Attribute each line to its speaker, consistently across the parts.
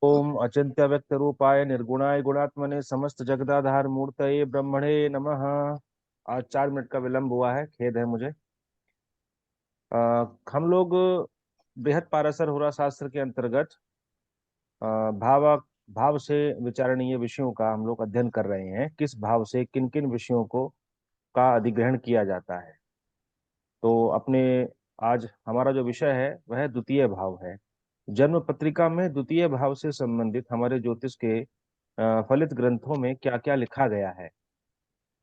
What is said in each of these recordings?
Speaker 1: ओम अचिंत्य व्यक्त रूपाय निर्गुणाय गुणात्मने समस्त जगदाधार मूर्तये ब्रह्मणे नमः। आज 4 मिनट का विलंब हुआ है, खेद है मुझे। हम लोग बृहद पाराशर होरा शास्त्र के अंतर्गत भाव भाव से विचारणीय विषयों का हम लोग अध्ययन कर रहे हैं। किस भाव से किन किन विषयों को का अधिग्रहण किया जाता है। तो अपने आज हमारा जो विषय है वह द्वितीय भाव है। जन्म पत्रिका में द्वितीय भाव से संबंधित हमारे ज्योतिष के फलित ग्रंथों में क्या क्या लिखा गया है,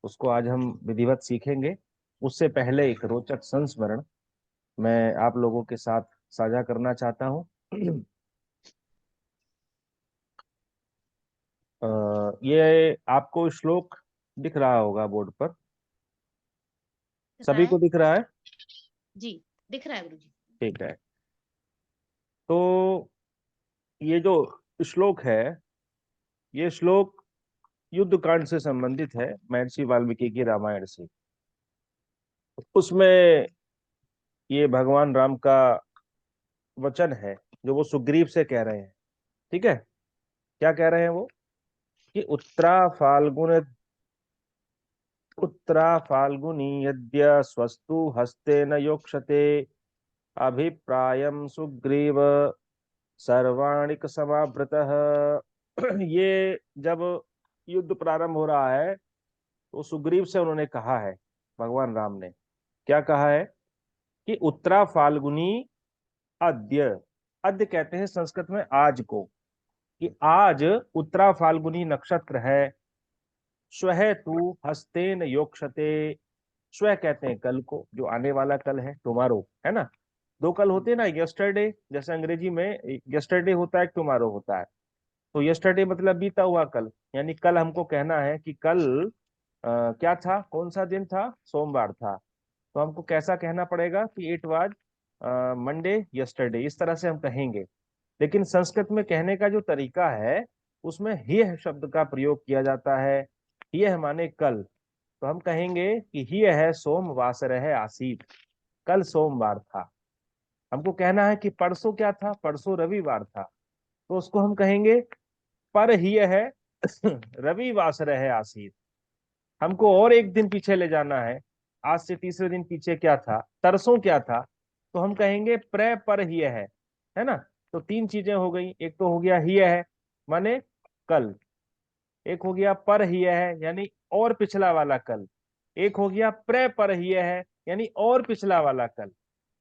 Speaker 1: उसको आज हम विधिवत सीखेंगे। उससे पहले एक रोचक संस्मरण मैं आप लोगों के साथ साझा करना चाहता हूँ। ये आपको श्लोक दिख रहा होगा बोर्ड पर।
Speaker 2: रहा
Speaker 1: सभी
Speaker 2: है।
Speaker 1: को दिख रहा है?
Speaker 2: जी, दिख रहा है गुरु जी।
Speaker 1: ठीक है। तो ये जो श्लोक है, ये श्लोक युद्ध कांड से संबंधित है, महर्षि वाल्मीकि की रामायण से। उसमें ये भगवान राम का वचन है जो वो सुग्रीव से कह रहे हैं। ठीक है, क्या कह रहे हैं वो कि उत्तरा फाल्गुनी यद्य स्वस्तु हस्ते न योक्षते अभिप्रायम सुग्रीव सर्वाणिक समावृतः। ये जब युद्ध प्रारंभ हो रहा है तो सुग्रीव से उन्होंने कहा है, भगवान राम ने क्या कहा है कि उत्तरा फाल्गुनी अद्य। अद्य कहते हैं संस्कृत में आज को, कि आज उत्तरा फाल्गुनी नक्षत्र है। स्वह तू हस्तेन योक्षते। स्व कहते हैं कल को, जो आने वाला कल है, टुमारो, है ना। दो कल होते हैं ना, यस्टरडे, जैसे अंग्रेजी में यस्टरडे होता है, टुमारो होता है। तो यस्टरडे मतलब बीता हुआ कल, यानी कल हमको कहना है कि कल क्या था, कौन सा दिन था, सोमवार था। तो हमको कैसा कहना पड़ेगा कि इट वाज मंडे यस्टरडे, इस तरह से हम कहेंगे। लेकिन संस्कृत में कहने का जो तरीका है उसमें ह्यः शब्द का प्रयोग किया जाता है। ह्यः माने कल। तो हम कहेंगे कि ह्यः है सोमवासर है आसीत। कल सोमवार था। हमको कहना है कि परसों क्या था, परसों रविवार था। तो उसको हम कहेंगे पर ह्यः है रविवासर है आसीत। हमको और एक दिन पीछे ले जाना है। आज से तीसरे दिन पीछे क्या था, तरसों क्या था। तो हम कहेंगे प्र पर ही है ना। तो तीन चीजें हो गई। एक तो हो गया ही है माने कल, एक हो गया पर ही है यानी और पिछला वाला कल, एक हो गया प्र पर ही है यानी और पिछला वाला कल।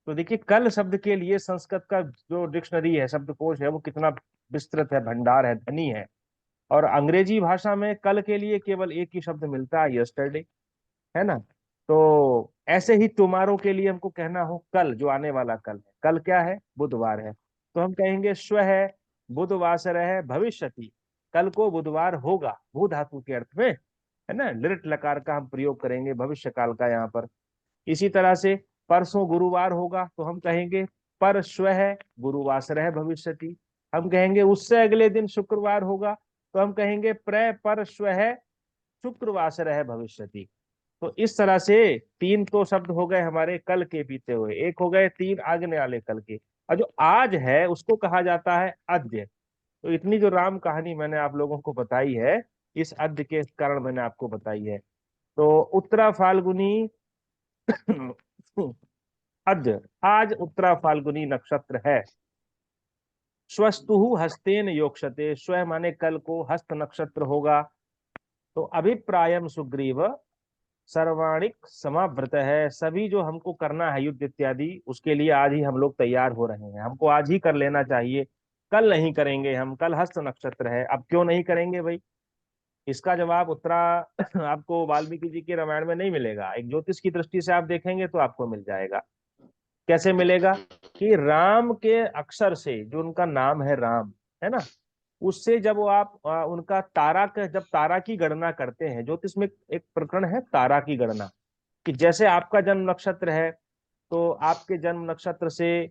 Speaker 1: तो देखिए, कल शब्द के लिए संस्कृत का जो डिक्शनरी है, शब्दकोश है, वो कितना विस्तृत है, भंडार है, धनी है। और अंग्रेजी भाषा में कल के लिए केवल एक ही शब्द मिलता है, यस्टरडे, है ना। तो ऐसे ही टुमारो के लिए हमको कहना हो कल, जो आने वाला कल है, कल क्या है, बुधवार है। तो हम कहेंगे श्व है बुधवासर है भविष्यति। कल को बुधवार होगा, भू धातु के अर्थ में, है ना। लिट लकार का हम प्रयोग करेंगे भविष्य काल का यहाँ पर। इसी तरह से परसों गुरुवार होगा तो हम कहेंगे पर श्व है गुरुवासर है भविष्यति। हम कहेंगे उससे अगले दिन शुक्रवार होगा तो हम कहेंगे प्र पर श्व है शुक्रवासर है भविष्यति। तो इस तरह से तीन तो शब्द हो गए हमारे कल के बीते हुए, एक हो गए तीन आगने वाले कल के। और जो आज है उसको कहा जाता है अद्य। तो इतनी जो राम कहानी मैंने आप लोगों को बताई है, इस अद्य के कारण मैंने आपको बताई है। तो उत्तरा फाल्गुनी अद्य, आज उत्तरा फाल्गुनी नक्षत्र है। स्वस्तु हस्तेन योक्षते, स्व माने कल को, हस्त नक्षत्र होगा। तो अभिप्रायम सुग्रीव सर्वाणिक समावृत है। सभी जो हमको करना है युद्ध इत्यादि, उसके लिए आज ही हम लोग तैयार हो रहे हैं। हमको आज ही कर लेना चाहिए, कल नहीं करेंगे हम। कल हस्त नक्षत्र है। अब क्यों नहीं करेंगे भाई, इसका जवाब उत्तरा आपको वाल्मीकि जी के रामायण में नहीं मिलेगा। एक ज्योतिष की दृष्टि से आप देखेंगे तो आपको मिल जाएगा। कैसे मिलेगा कि राम के अक्षर से, जो उनका नाम है राम, है ना, उससे जब वो आप उनका तारा का, जब तारा की गणना करते हैं, ज्योतिष में एक प्रकरण है तारा की गणना, कि जैसे आपका जन्म नक्षत्र है तो आपके जन्म नक्षत्र से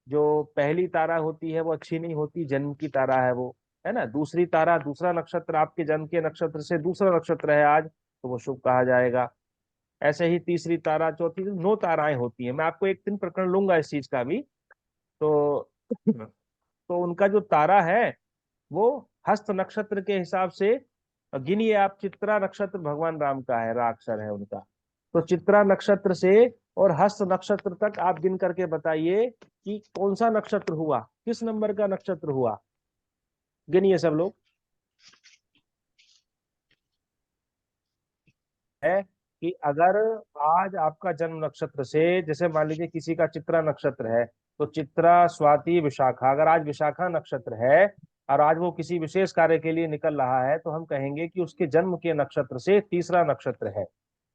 Speaker 1: जो पहली तारा होती है वो अच्छी नहीं होती, जन्म की तारा है वो, है ना। दूसरी तारा, दूसरा नक्षत्र आपके जन्म के नक्षत्र से दूसरा नक्षत्र है आज, तो वो शुभ कहा जाएगा। ऐसे ही तीसरी तारा, चौथी, 9 ताराएं होती हैं। मैं आपको एक दिन प्रकरण लूंगा इस चीज का भी। तो उनका जो तारा है वो हस्त नक्षत्र के हिसाब से गिनिए आप। चित्रा नक्षत्र भगवान राम का है, रा अक्षर है उनका। तो चित्रा नक्षत्र से और हस्त नक्षत्र तक आप गिन करके बताइए कि कौन सा नक्षत्र हुआ, किस नंबर का नक्षत्र हुआ। गिनिए सब लोग। है कि अगर आज आपका जन्म नक्षत्र से, जैसे मान लीजिए किसी का चित्रा नक्षत्र है, तो चित्रा स्वाति विशाखा, अगर आज विशाखा नक्षत्र है और आज वो किसी विशेष कार्य के लिए निकल रहा है, तो हम कहेंगे कि उसके जन्म के नक्षत्र से तीसरा नक्षत्र है।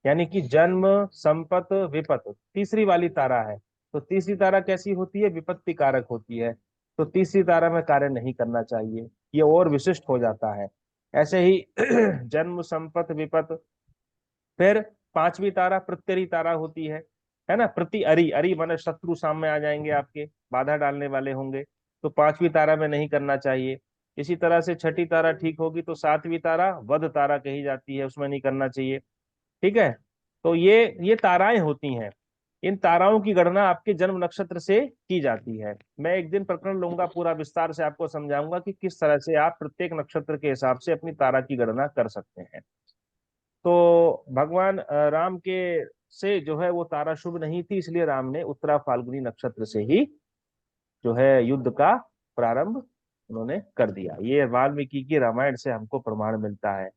Speaker 1: यानी कि जन्म संपत विपत तीसरी वाली तारा है। तो तीसरी तारा कैसी होती है? विपत्ति कारक होती है। तो तीसरी तारा में कार्य नहीं करना चाहिए, ये और विशिष्ट हो जाता है। ऐसे ही जन्म संपत विपत। फिर पांचवी तारा प्रत्यरी तारा होती है ना। प्रति अरि, अरि माने शत्रु सामने आ जाएंगे आपके, बाधा डालने वाले होंगे, तो पांचवी तारा में नहीं करना चाहिए। इसी तरह से छठी तारा ठीक होगी तो सातवीं तारा वध तारा कही जाती है, उसमें नहीं करना चाहिए। ठीक है। तो ये ताराएं होती हैं। इन ताराओं की गणना आपके जन्म नक्षत्र से की जाती है। मैं एक दिन प्रकरण लूंगा, पूरा विस्तार से आपको समझाऊंगा कि किस तरह से आप प्रत्येक नक्षत्र के हिसाब से अपनी तारा की गणना कर सकते हैं। तो भगवान राम के से जो है वो तारा शुभ नहीं थी, इसलिए राम ने उत्तरा फाल्गुनी नक्षत्र से ही जो है युद्ध का प्रारंभ उन्होंने कर दिया। ये वाल्मीकि की रामायण से हमको प्रमाण मिलता है।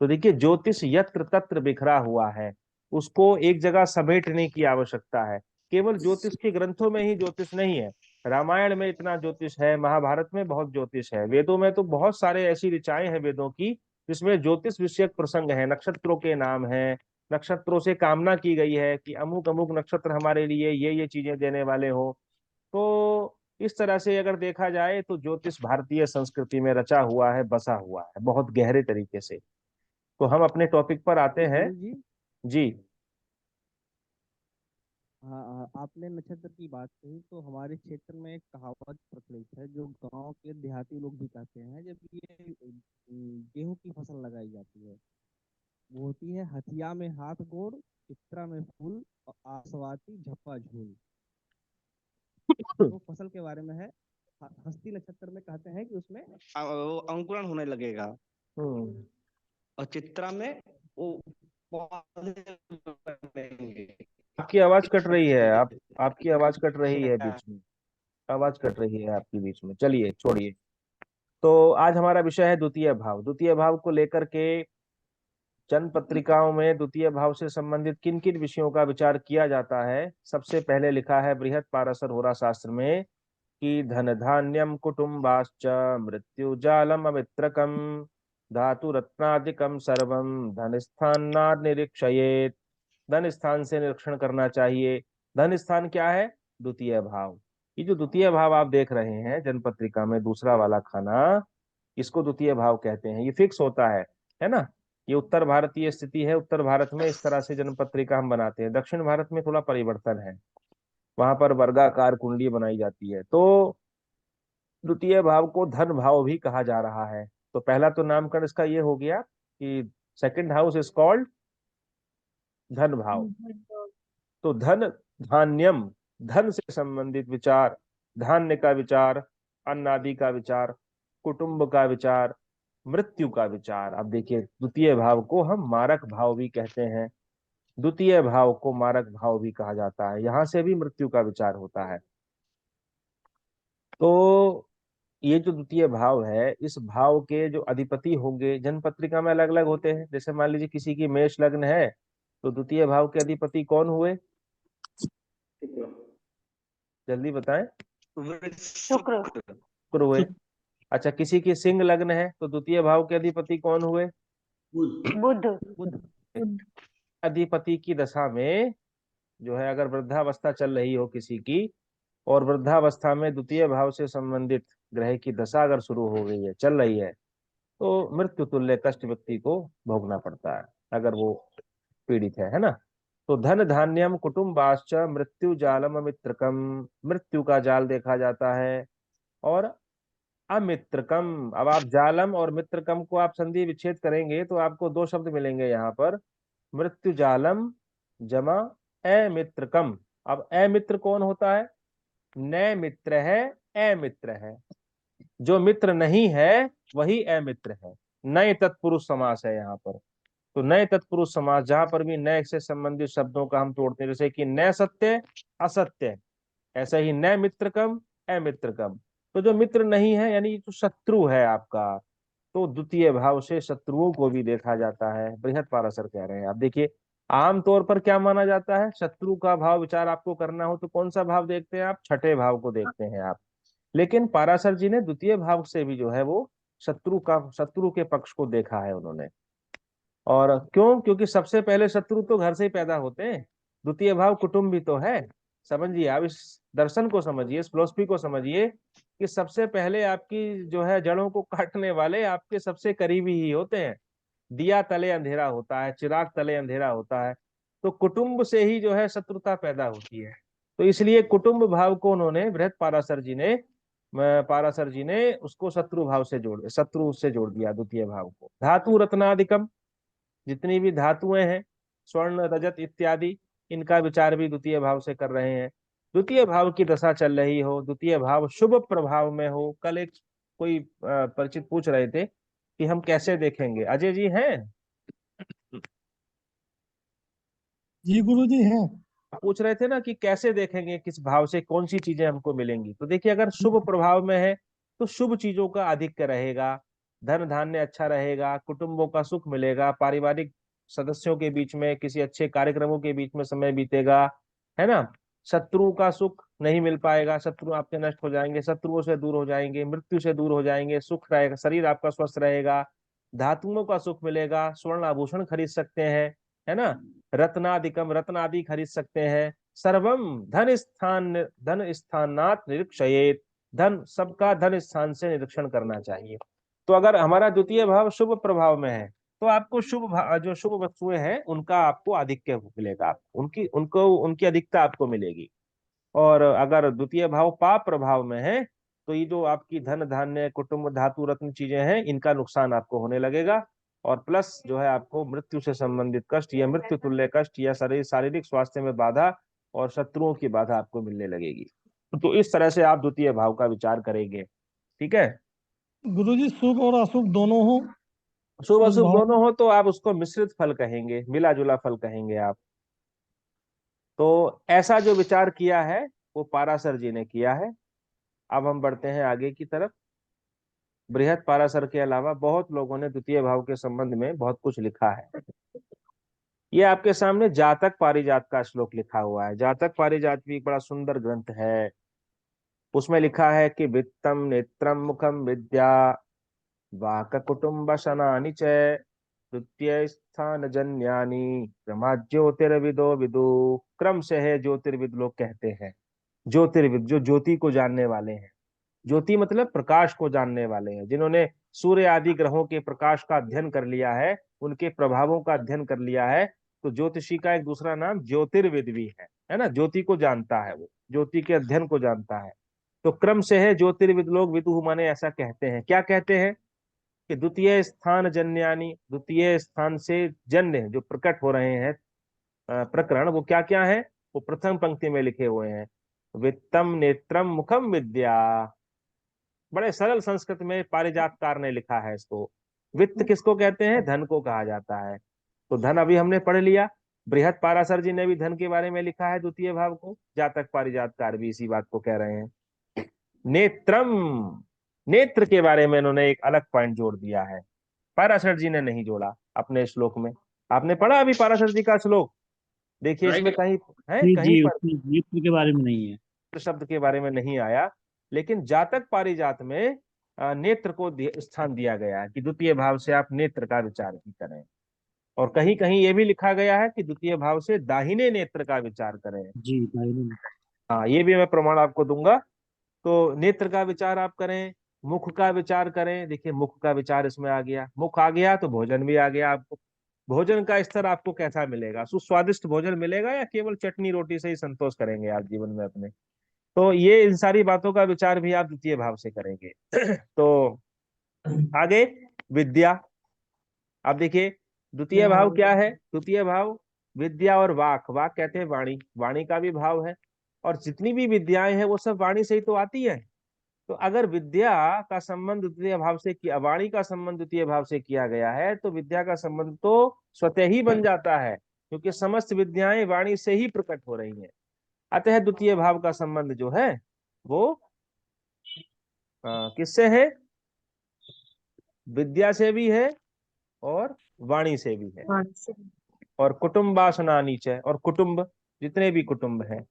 Speaker 1: तो देखिए, ज्योतिष यत्र तत्र बिखरा हुआ है, उसको एक जगह समेटने की आवश्यकता है। केवल ज्योतिष के ग्रंथों में ही ज्योतिष नहीं है। रामायण में इतना ज्योतिष है, महाभारत में बहुत ज्योतिष है, वेदों में तो बहुत सारे ऐसी ऋचाएं हैं वेदों की जिसमें ज्योतिष विषयक प्रसंग है, नक्षत्रों के नाम है, नक्षत्रों से कामना की गई है कि अमुक अमुक नक्षत्र हमारे लिए ये चीजें देने वाले हो। तो इस तरह से अगर देखा जाए तो ज्योतिष भारतीय संस्कृति में रचा हुआ है, बसा हुआ है बहुत गहरे तरीके से। तो हम अपने टॉपिक पर आते हैं।
Speaker 3: गुरु जी।
Speaker 1: जी।
Speaker 3: हाँ आपने नक्षत्र की बात कही तो हमारे क्षेत्र में एक कहावत प्रचलित है जो गांव के देहाती लोग भी कहते हैं। जब ये गेहूं की फसल लगाई जाती है, वो होती है हथिया में हाथ गोड़, चित्रा में फूल और आसवाती झप्पा झूल। तो फसल के बारे में है। हस्ती नक्षत्र में कहते हैं कि उसमें वो अंकुरण होने लगेगा,
Speaker 1: हम्म।
Speaker 3: और चित्रा में वो पौधे बनेंगे।
Speaker 1: आपकी आवाज कट रही है, आपकी आवाज कट रही है बीच में। आवाज कट रही है आपकी बीच में, चलिए छोड़िए। तो आज हमारा विषय है द्वितीय भाव। द्वितीय भाव को लेकर के जन्म पत्रिकाओं में द्वितीय भाव से संबंधित किन किन विषयों का विचार किया जाता है। सबसे पहले लिखा है बृहत पाराशर होरा शास्त्र में कि धन धान्यम कुटुम्बाश्च मृत्यु जालम अमित्रकम धातु रत्नादिकम सर्वम धन स्थानाद निरीक्षयेत। धन स्थान से निरीक्षण करना चाहिए। धन स्थान क्या है? द्वितीय भाव। ये जो द्वितीय भाव आप देख रहे हैं जन्म पत्रिका में, दूसरा वाला खाना, इसको द्वितीय भाव कहते हैं। ये फिक्स होता है ना। ये उत्तर भारतीय स्थिति है, उत्तर भारत में इस तरह से जन्म पत्रिका हम बनाते हैं। दक्षिण भारत में थोड़ा परिवर्तन है, वहां पर वर्गाकार कुंडली बनाई जाती है। तो द्वितीय भाव को धन भाव भी कहा जा रहा है। तो पहला तो नामकरण इसका ये हो गया कि सेकंड हाउस इज कॉल्ड धन भाव। तो धन धान्यम, धन से संबंधित विचार, धान्य का विचार, अन्न आदि का विचार, कुटुंब का विचार, मृत्यु का विचार। अब देखिए, द्वितीय भाव को हम मारक भाव भी कहते हैं। द्वितीय भाव को मारक भाव भी कहा जाता है, यहां से भी मृत्यु का विचार होता है। तो ये जो द्वितीय भाव है, इस भाव के जो अधिपति होंगे जन्म पत्रिका में अलग अलग होते हैं। जैसे मान लीजिए किसी की मेष लग्न है, तो द्वितीय भाव के अधिपति कौन हुए? जल्दी बताएं।
Speaker 2: शुक्र।
Speaker 1: शुक्र हुए। अच्छा, किसी की सिंह लग्न है तो द्वितीय भाव के अधिपति कौन हुए?
Speaker 2: बुध।
Speaker 3: बुध।
Speaker 1: अधिपति की दशा में जो है, अगर वृद्धावस्था चल रही हो किसी की, और वृद्धावस्था में द्वितीय भाव से संबंधित ग्रह की दशा अगर शुरू हो गई है, चल रही है, तो मृत्यु तुल्य कष्ट व्यक्ति को भोगना पड़ता है अगर वो पीड़ित है ना। तो धन धान्यम कुटुम्बाश्च मृत्यु जालम मित्रकम, मृत्यु का जाल देखा जाता है। और अमित्रकम, अब आप जालम और मित्रकम को आप संधि विच्छेद करेंगे तो आपको दो शब्द मिलेंगे यहाँ पर, मृत्यु जालम जमा अमित्रकम। अब अमित्र कौन होता है? न मित्र है, अमित्र है। जो मित्र नहीं है वही अमित्र है। नए तत्पुरुष समास है यहाँ पर। तो नए तत्पुरुष समास, जहां पर भी नए से संबंधित शब्दों का हम तोड़ते हैं, जैसे कि नए सत्य असत्य, ऐसा ही नए मित्रकम अमित्रकम। तो जो मित्र नहीं है यानी जो शत्रु है आपका, तो द्वितीय भाव से शत्रुओं को भी देखा जाता है, बृहत्पाराशर कह रहे हैं। आप देखिए, आमतौर पर क्या माना जाता है, शत्रु का भाव विचार आपको करना हो तो कौन सा भाव देखते हैं आप, छठे भाव को देखते हैं आप। लेकिन पाराशर जी ने द्वितीय भाव से भी जो है वो शत्रु के पक्ष को देखा है उन्होंने। और क्यों, क्योंकि सबसे पहले शत्रु तो घर से ही पैदा होते हैं। द्वितीय भाव कुटुंब भी तो है। समझिए, आप इस दर्शन को समझिए, इस फिलोसफी को समझिए कि सबसे पहले आपकी जो है जड़ों को काटने वाले आपके सबसे करीबी ही होते हैं। दिया तले अंधेरा होता है, चिराग तले अंधेरा होता है। तो कुटुंब से ही जो है शत्रुता पैदा होती है। तो इसलिए कुटुंब भाव को उन्होंने पाराशर जी ने उसको शत्रु से जोड़ दिया द्वितीय भाव को। धातु रत्नादिकम, जितनी भी धातुएं हैं, स्वर्ण रजत इत्यादि, इनका विचार भी द्वितीय भाव से कर रहे हैं। द्वितीय भाव की दशा चल रही हो, द्वितीय भाव शुभ प्रभाव में हो। कल एक कोई परिचित पूछ रहे थे कि हम कैसे देखेंगे, अजय जी हैं,
Speaker 4: जी गुरु जी हैं।
Speaker 1: पूछ रहे थे ना कि कैसे देखेंगे, किस भाव से कौन सी चीजें हमको मिलेंगी। तो देखिए, अगर शुभ प्रभाव में है तो शुभ चीजों का आधिक्य रहेगा, धन धान्य अच्छा रहेगा, कुटुंबों का सुख मिलेगा, पारिवारिक सदस्यों के बीच में किसी अच्छे कार्यक्रमों के बीच में समय बीतेगा, है ना। शत्रु का सुख नहीं मिल पाएगा, शत्रु आपके नष्ट हो जाएंगे, शत्रुओं से दूर हो जाएंगे, मृत्यु से दूर हो जाएंगे, सुख रहेगा, शरीर आपका स्वस्थ रहेगा, धातुओं का सुख मिलेगा, स्वर्ण आभूषण खरीद सकते हैं, है ना। रत्नादिकम, रत्न आदि खरीद सकते हैं। सर्वम धन स्थानात निरीक्षयेत, धन सबका धन स्थान से निरीक्षण करना चाहिए। तो अगर हमारा द्वितीय भाव शुभ प्रभाव में है तो आपको जो शुभ वस्तुएं हैं उनका आपको आधिक्य मिलेगा, उनकी अधिकता आपको मिलेगी। और अगर द्वितीय भाव पाप प्रभाव में है तो ये जो आपकी धन धान्य कुटुंब धातु रत्न चीजें हैं, इनका नुकसान आपको होने लगेगा। और प्लस जो है आपको मृत्यु से संबंधित कष्ट या मृत्यु तुल्य कष्ट या शारीरिक स्वास्थ्य में बाधा और शत्रुओं की बाधा आपको मिलने लगेगी। तो इस तरह से आप द्वितीय भाव का विचार करेंगे, ठीक है।
Speaker 4: गुरु जी शुभ और अशुभ दोनों हो
Speaker 1: शुभ
Speaker 4: उस
Speaker 1: अशुभ
Speaker 4: भाव
Speaker 1: दोनों हो तो आप उसको मिश्रित फल कहेंगे, मिला जुला फल कहेंगे आप। तो ऐसा जो विचार किया है वो पाराशर जी ने किया है। अब हम बढ़ते हैं आगे की तरफ। बृहत पाराशर के अलावा बहुत लोगों ने द्वितीय भाव के संबंध में बहुत कुछ लिखा है। ये आपके सामने जातक पारिजात का श्लोक लिखा हुआ है। जातक पारिजात भी एक बड़ा सुंदर ग्रंथ है। उसमें लिखा है कि वित्तम नेत्रम मुखम विद्या वाक कुटुंब शनानि च द्वितीय स्थान जन्यानि क्रमा ज्योतिर्विदो विदु। क्रम से है ज्योतिर्विद लोग कहते हैं। ज्योतिर्विद जो ज्योति को जानने वाले हैं, ज्योति मतलब प्रकाश को जानने वाले हैं, जिन्होंने सूर्य आदि ग्रहों के प्रकाश का अध्ययन कर लिया है, उनके प्रभावों का अध्ययन कर लिया है। तो ज्योतिषी का एक दूसरा नाम ज्योतिर्विद भी है ना। ज्योति को जानता है, वो ज्योति के अध्ययन को जानता है। तो क्रम से है ज्योतिर्विद लोग, विदुः माने ऐसा कहते हैं। क्या कहते हैं कि द्वितीय स्थान जन्यानी, द्वितीय स्थान से जन्य जो प्रकट हो रहे हैं प्रकरण, वो क्या क्या है, वो प्रथम पंक्ति में लिखे हुए हैं। वित्तम नेत्रम मुखम विद्या। बड़े सरल संस्कृत में पारिजातकार ने लिखा है इसको। वित्त किसको कहते हैं, धन को कहा जाता है। तो धन अभी हमने पढ़ लिया। बृहत पाराशर जी ने भी धन के बारे में लिखा है द्वितीय भाव को। जातक पारिजातकार भी इसी बात को कह रहे हैं। नेत्रम, नेत्र के बारे में इन्होंने एक अलग पॉइंट जोड़ दिया है, पाराशर जी ने नहीं जोड़ा अपने श्लोक में। आपने पढ़ा अभी पाराशर जी का श्लोक, देखिए इसमें कहीं है,
Speaker 5: जी
Speaker 1: कहीं
Speaker 5: जी,
Speaker 1: पर
Speaker 5: उसमें नेत्र के बारे में नहीं है।
Speaker 1: शब्द के बारे में नहीं आया। लेकिन जातक पारिजात में नेत्र को स्थान दिया गया है कि द्वितीय भाव से आप नेत्र का विचार भी करें। और कहीं कहीं ये भी लिखा गया है कि द्वितीय भाव से दाहिने नेत्र का विचार करें।
Speaker 5: जी दाहिने।
Speaker 1: हाँ, ये भी मैं प्रमाण आपको दूंगा। तो नेत्र का विचार आप करें, मुख का विचार करें। देखिए, मुख का विचार इसमें आ गया, मुख आ गया तो भोजन भी आ गया। आपको भोजन का स्तर आपको कैसा मिलेगा, सुस्वादिष्ट भोजन मिलेगा या केवल चटनी रोटी से ही संतोष करेंगे आप जीवन में अपने। तो ये इन सारी बातों का विचार भी आप द्वितीय भाव से करेंगे। तो आगे विद्या। अब देखिए, द्वितीय भाव क्या है, द्वितीय भाव विद्या और वाक, वाक कहते हैं वाणी, वाणी का भी भाव है। और जितनी भी विद्याएं हैं वो सब वाणी से ही तो आती है। तो अगर विद्या का संबंध द्वितीय भाव से किया, वाणी का संबंध द्वितीय भाव से किया गया है, तो विद्या का संबंध तो स्वतः ही बन जाता है, क्योंकि समस्त विद्याएं वाणी से ही प्रकट हो रही हैं। अतः द्वितीय भाव का संबंध जो है वो किससे है? विद्या से भी है और वाणी से भी है। और कुटुम्बासनानी च, और कुटुंब, जितने भी कुटुंब हैं।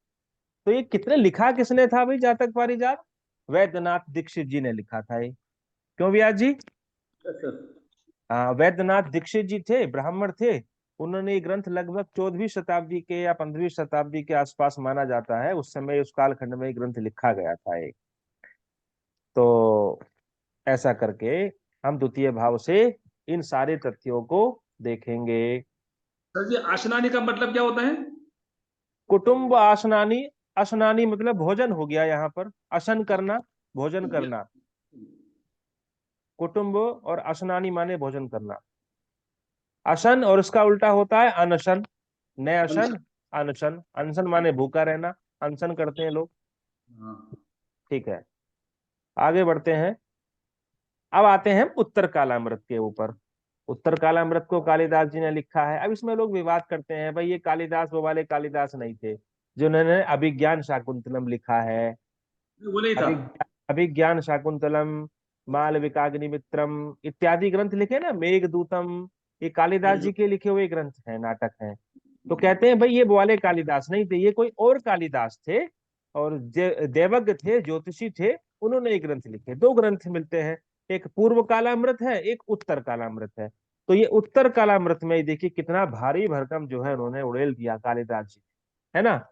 Speaker 1: तो ये कितने लिखा किसने था भाई जातक पारिजात? वैद्यनाथ दीक्षित जी ने लिखा था ये। क्यों व्यास जी? वैद्यनाथ दीक्षित जी थे, ब्राह्मण थे। उन्होंने ये ग्रंथ लगभग 14वीं शताब्दी के या 15वीं शताब्दी के आसपास माना जाता है, उस समय उस कालखंड में ये ग्रंथ लिखा गया था एक। तो ऐसा करके हम द्वितीय भाव से इन सारे तथ्यों को देखेंगे।
Speaker 6: सर जी, आशनानी का मतलब क्या होता है?
Speaker 1: कुटुंब आसनानी, आसनानी मतलब भोजन हो गया यहाँ पर, असन करना, भोजन करना। कुटुंब और आसनानी माने भोजन करना। असन और उसका उल्टा होता है अनशन। न असन, अनशन। अनशन माने भूखा रहना, अनशन करते हैं लोग। ठीक है, आगे बढ़ते हैं। अब आते हैं उत्तर कालामृत के ऊपर। उत्तर कालामृत को कालिदास जी ने लिखा है। अब इसमें लोग विवाद करते हैं, भाई ये कालिदास वो वाले कालिदास नहीं थे जिन्होंने अभिज्ञान शाकुंतलम लिखा है।
Speaker 6: वो नहीं था।
Speaker 1: अभिज्ञान शाकुंतलम, मालविकाग्निमित्रम इत्यादि ग्रंथ लिखे ना, मेघदूतम, ये कालिदास जी के लिखे हुए ग्रंथ हैं, नाटक हैं। तो कहते हैं भाई ये वो वाले कालिदास नहीं थे, ये कोई और कालिदास थे, और देवज्ञ थे, ज्योतिषी थे, उन्होंने ये ग्रंथ लिखे। दो ग्रंथ मिलते हैं, एक पूर्व कालामृत है, एक उत्तर कालामृत है। तो ये उत्तर कालामृत में देखिए कितना भारी भरकम जो है उन्होंने उड़ेल दिया कालिदास जी, है ना।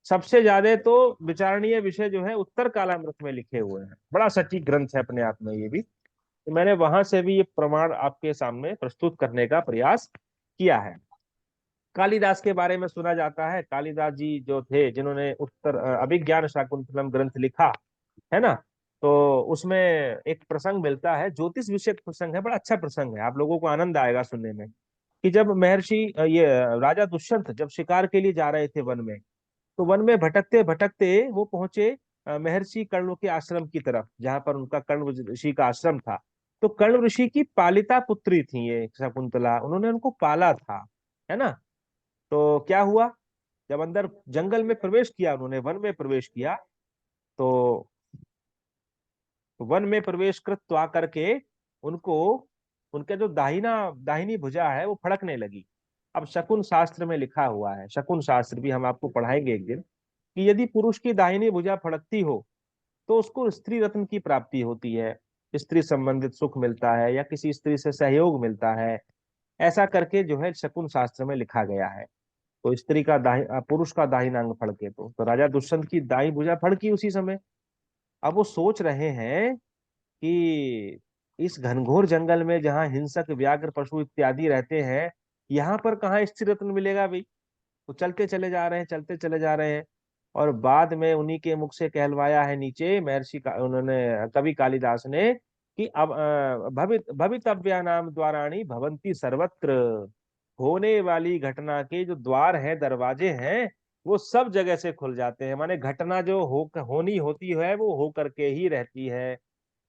Speaker 1: सबसे ज्यादा तो विचारणीय विषय जो है उत्तर कालामृत में लिखे हुए हैं। बड़ा सटीक ग्रंथ है अपने आप में ये भी। तो मैंने वहां से भी ये प्रमाण आपके सामने प्रस्तुत करने का प्रयास किया है। कालिदास के बारे में सुना जाता है, कालिदास जी जो थे जिन्होंने उत्तर अभिज्ञान शाकुंतलम ग्रंथ लिखा, है ना। तो उसमें एक प्रसंग मिलता है, ज्योतिष विषयक प्रसंग है, बड़ा अच्छा प्रसंग है, आप लोगों को आनंद आएगा सुनने में। कि जब महर्षि ये राजा दुष्यंत जब शिकार के लिए जा रहे थे वन में, तो वन में भटकते भटकते वो पहुंचे महर्षि कर्ण के आश्रम की तरफ, जहां पर उनका कर्ण ऋषि का आश्रम था। तो कर्ण ऋषि की पालिता पुत्री थी ये शकुंतला, उन्होंने उनको पाला था, है ना। तो क्या हुआ, जब अंदर जंगल में प्रवेश किया, उन्होंने वन में प्रवेश किया, तो वन में प्रवेश कृत आकर के उनको, उनका जो दाहिनी भुजा है वो फड़कने लगी। अब शकुन शास्त्र में लिखा हुआ है, शकुन शास्त्र भी हम आपको पढ़ाएंगे एक दिन, कि यदि पुरुष की दाहिनी भुजा फड़कती हो तो उसको स्त्री रत्न की प्राप्ति होती है, स्त्री संबंधित सुख मिलता है, या किसी स्त्री से सहयोग मिलता है। ऐसा करके जो है शकुन शास्त्र में लिखा गया है। तो स्त्री का पुरुष का दाहिना अंग फड़के तो राजा दुष्यंत की दाई भुजा फड़की उसी समय। अब वो सोच रहे हैं कि इस घनघोर जंगल में जहाँ हिंसक व्याघ्र पशु इत्यादि रहते हैं, यहाँ पर कहाँ स्त्री रत्न मिलेगा भाई। तो चलते चले जा रहे हैं, चलते चले जा रहे हैं। और बाद में उन्हीं के मुख से कहलवाया है नीचे महर्षि का, उन्होंने कवि कालिदास ने, कि अब भवितव्या नाम द्वाराणी भवंती सर्वत्र, होने वाली घटना के जो द्वार हैं, दरवाजे हैं, वो सब जगह से खुल जाते हैं। माने घटना जो होनी होती है वो हो करके ही रहती है।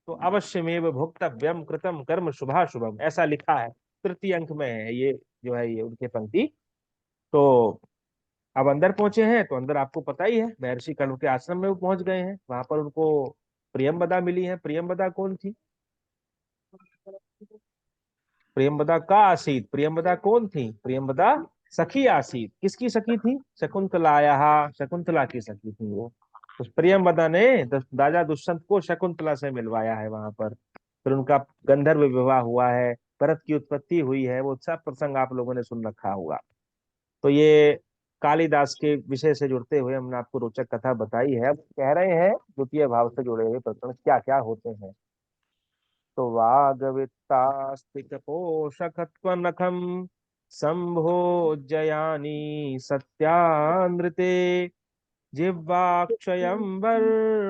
Speaker 1: तो अवश्यमेव भोक्तव्यम कृतम कर्म शुभाशुभम, ऐसा लिखा है, तृतीय अंक में है ये, जो है ये उनके पंक्ति। तो अब अंदर पहुंचे हैं, तो अंदर आपको पता ही है महर्षि कर्ण के आश्रम में वो पहुंच गए हैं, वहां पर उनको प्रियंवदा मिली है। प्रियंवदा कौन थी? प्रियंवदा का आसीत, प्रियंवदा कौन थी? प्रियंवदा सखी आसीत। किसकी सखी थी? शकुंतलाया, शकुंतला की सखी थी वो। उस प्रियंवदा ने राजा दुष्यंत को शकुंतला से मिलवाया है वहां पर। फिर उनका गंधर्व विवाह हुआ है, भरत की उत्पत्ति हुई है, वो सब प्रसंग आप लोगों ने सुन रखा होगा। तो ये कालिदास के विषय से जुड़ते हुए हमने आपको रोचक कथा बताई है। अब कह रहे हैं द्वितीय भाव से जुड़े हुए प्रकरण क्या क्या होते हैं। तो वागवित्तास्तिक पोषकत्व नखम संभोजयानी सत्यानृते, जिह्वाक्षयं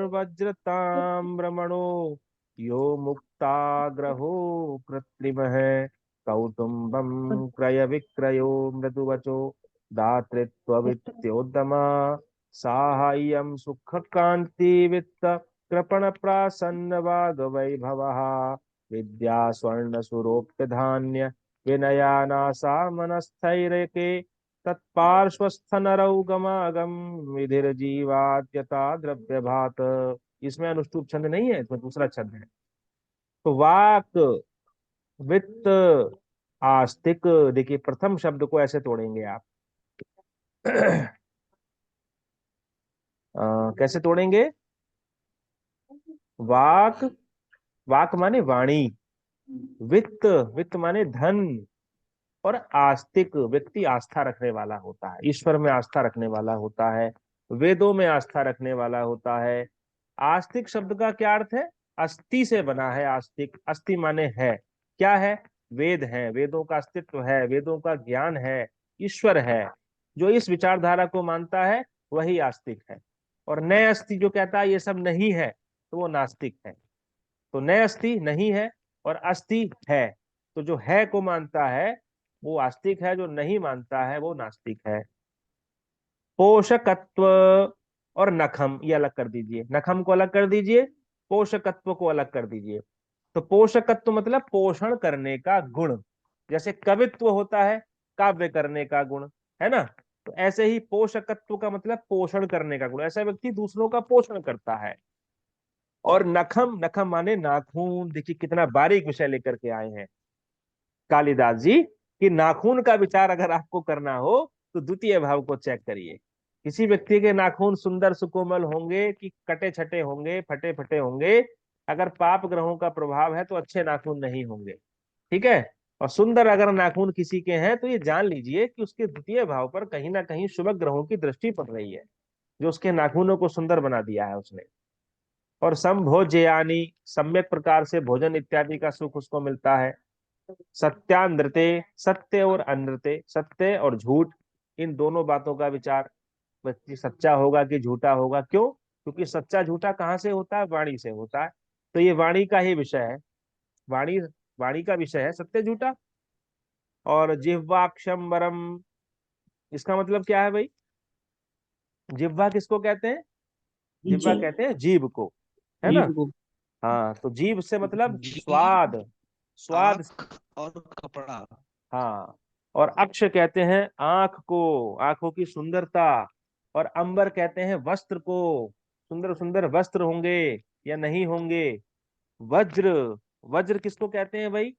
Speaker 1: वज्रताम्रमणो, यो मुक्ताग्रहो कृत्रिमः, कौटुम्बं क्रय विक्रयो मृदुवचो, दातृत्ववित्योद्यमा, साहाय्यं सुख कांति वित्त कृपण प्रासन्न वाग वैभवः विद्या स्वर्ण सुरोप्य धान्य विनयानासा मनस्थैर्यके तत्पार्श्वस्थ नरौ गमागम विधिर जीवाद्यता द्रव्य भात। इसमें अनुष्टुप छंद नहीं है, इसमें दूसरा छंद है। तो वाक, वित्त, आस्तिक, देखिए प्रथम शब्द को ऐसे तोड़ेंगे आप। कैसे तोड़ेंगे? वाक, वाक माने वाणी, वित्त, वित्त माने धन, और आस्तिक, व्यक्ति आस्था रखने वाला होता है, ईश्वर में आस्था रखने वाला होता है, वेदों में आस्था रखने वाला होता है। आस्तिक शब्द का क्या अर्थ है? अस्थि से बना है आस्तिक। अस्थि माने है, क्या है? वेद है, वेदों का अस्तित्व है, वेदों का ज्ञान है, ईश्वर है। जो इस विचारधारा को मानता है वही आस्तिक है। और नए अस्थि जो कहता है ये सब नहीं है, तो वो नास्तिक है। तो नए अस्थि नहीं है और अस्थि है, तो जो है को मानता है वो आस्तिक है, जो नहीं मानता है वो नास्तिक है। पोषकत्व और नखम ये अलग कर दीजिए, नखम को अलग कर दीजिए, पोषकत्व को अलग कर दीजिए। तो पोषकत्व मतलब पोषण करने का गुण, जैसे कवित्व होता है काव्य करने का गुण, है ना? तो ऐसे ही पोषकत्व का मतलब पोषण करने का गुण, ऐसा व्यक्ति दूसरों का पोषण करता है। और नखम, नखम माने नाखून। देखिए कितना बारीक विषय लेकर के आए हैं कालिदास जी, कि नाखून का विचार अगर आपको करना हो तो द्वितीय भाव को चेक करिए। किसी व्यक्ति के नाखून सुंदर सुकोमल होंगे कि कटे छटे होंगे, फटे फटे होंगे, अगर पाप ग्रहों का प्रभाव है तो अच्छे नाखून नहीं होंगे, ठीक है? और सुंदर अगर नाखून किसी के हैं तो ये जान लीजिए कि उसके द्वितीय भाव पर कहीं ना कहीं शुभ ग्रहों की दृष्टि पड़ रही है, जो उसके नाखूनों को सुंदर बना दिया है उसने। और संभोज्यानि, सम्यक प्रकार से भोजन इत्यादि का सुख उसको मिलता है। सत्यानृते, सत्य और अनृते, सत्य और झूठ, इन दोनों बातों का विचार, व्यक्ति सच्चा होगा कि झूठा होगा। क्यों? क्योंकि सच्चा झूठा कहाँ से होता है? वाणी से होता है। तो ये वाणी का ही विषय है, वाणी, वाणी का विषय है सत्य झूठा। और जिह्वाक्षम्बरम, इसका मतलब क्या है भाई? जिह्वा किसको कहते हैं? जिह्वा
Speaker 5: जी,
Speaker 1: कहते हैं जीभ को, है ना?
Speaker 5: जीव को।
Speaker 1: हाँ, तो जीभ से मतलब
Speaker 3: जीभ,
Speaker 1: स्वाद, स्वाद।
Speaker 3: आँख और कपड़ा।
Speaker 1: हाँ, और अक्ष कहते हैं आंख को, आंखों की सुंदरता। और अंबर कहते हैं वस्त्र को, सुंदर सुंदर वस्त्र होंगे या नहीं होंगे। वज्र, वज्र किसको कहते हैं भाई?